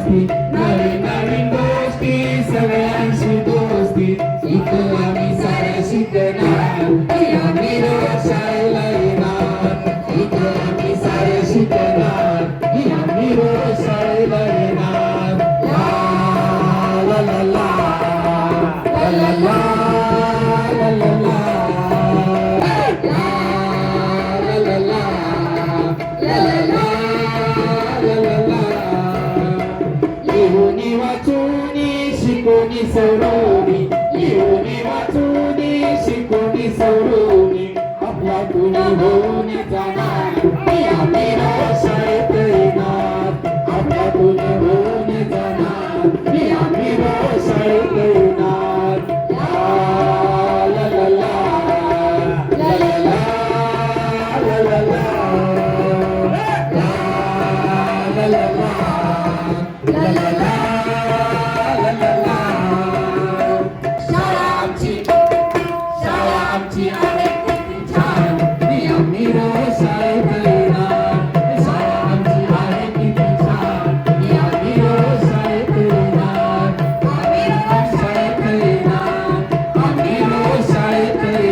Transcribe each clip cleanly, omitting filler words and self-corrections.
मस्ती, नवीन नवीन गोष्टी सगळ्यांशी दोस्ती, इथं आम्ही सारं शिकणार, आम्ही रोज शाळेला येणार, इथं आम्ही सारं शिकणार, आम्ही रोज शाळेला येणार. ला ला ला ला ला ला ला ला ला ला. लिहूनी वाचूनी शिकवणी सवरवणी, लिहूनी वाचूनी शिकवणी सवरवणी, आपला कुणी होऊन जाणार, आम्ही रोज शाळेत येणार, आपला कुणी होऊन जाणार, आम्ही रोज शाळेत येणार. ला ला ला ला ला ला ला ला ला ला ला ला ला ला ला. शाळा आमची आहे किती छान, आम्ही रोज शाळेत येणार, शाळा आमची आहे किती छान, आम्ही रोज शाळेत येणार, आम्ही रोज शाळेत येणार, आम्ही रोज शाळेत येणार.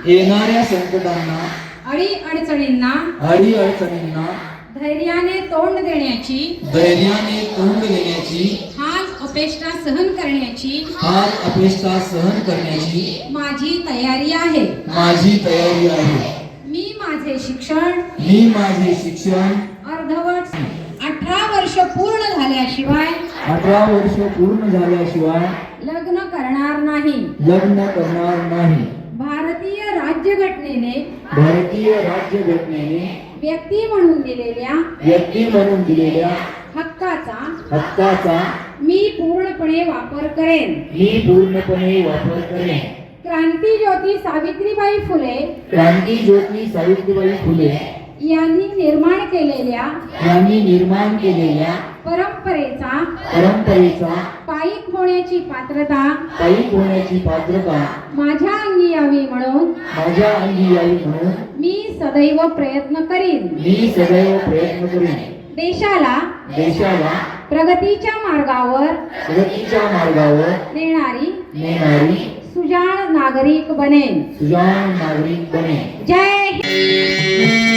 येणाऱ्या संकटांना अडीअडचणींना धैर्याने तोंड देण्याची हाल अपेष्टा सहन करण्याची माझी तयारी आहे. मी माझे शिक्षण अर्धवट 18 वर्ष पूर्ण झाल्याशिवाय लग्न करणार नाही. भारतीय राज्यघटनेने व्यक्ती म्हणून दिलेल्या हक्काचा मी पूर्णपणे वापर करेन. क्रांतीज्योती सावित्रीबाई फुले यांनी निर्माण केलेल्या परंपरेचा पायीक होण्याची पात्रता माझ्या अंगी यावी म्हणून मी सदैव प्रयत्न करीन. देशाला प्रगतीच्या मार्गावर नेणारी सुजाण नागरिक बनेन. सुजाण नागरिक बनेन. जय हिंद.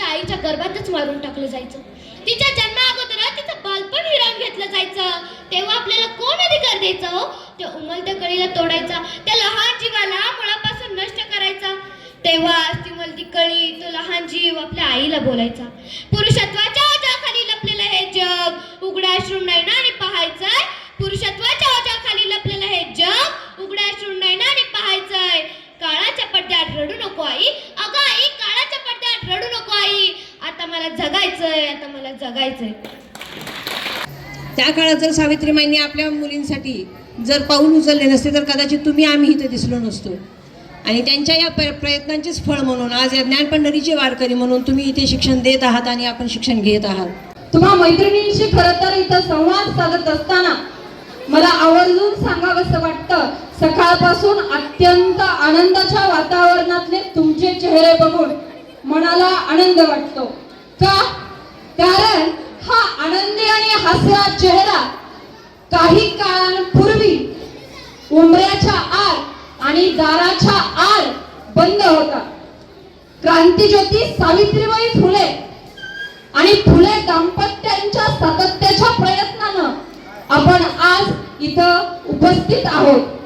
आईच्या गर्भातच मारून टाकलं जायचं. तिच्या जन्माअगोदर तिचं बालपण हिरावून घेतलं जायचं. तेव्हा आपल्याला कोण अधिकार द्यायचा हो? त्या उमलत्या कळीला तोडायचा, त्या लहान जीवाला मुळापासून नष्ट करायचा. तेव्हा ती उमलती कळी, तो लहान जीव आपल्या आईला बोलायचा. पुरुषत्वाच्या ओझ्याखाली लपलेलं हे जग उघड्या शृंगाईनाने पाहायचंय. पुरुषत्वाच्या ओझ्याखाली लपलेलं हे जग उघड्या शृंगाईनाने पाहायचंय. काळाच्या पडद्यात रडू नको आई, अगं आई काळाच्या पडद्यात रडू नको आई. आता मला जगायचंय, आता मला जगायचंय. त्या काळात जर सावित्रीमाईंनी आपल्या मुलींसाठी जर पाऊल उचलले नसते तर कदाचित तुम्ही आम्ही इथे दिसलो नसतो. आणि त्यांच्या या प्रयत्नांचेच फळ म्हणून आज या ज्ञानपंढरीचे वारकरी म्हणून तुम्ही इथे शिक्षण देत आहात आणि आपण शिक्षण घेत आहात. तुम्हा मैत्रिणींशी खरं तर इथं संवाद साधत असताना मला आवर्जून सांगावंसं वाटतं, सकाळपासून अत्यंत आनंदाच्या वातावरणातले तुमचे चेहरे बघून मनाला आनंद वाटतो. का? कारण हा आनंदी आणि हसरा चेहरा काही काळापूर्वी उंबऱ्याच्या आड आणि दाराच्या आड बंद होता. क्रांतिज्योती सावित्रीबाई फुले आणि फुले दाम्पत्यांच्या सातत्याच्या प्रयत्नानं आपण आज इथं उपस्थित आहोत.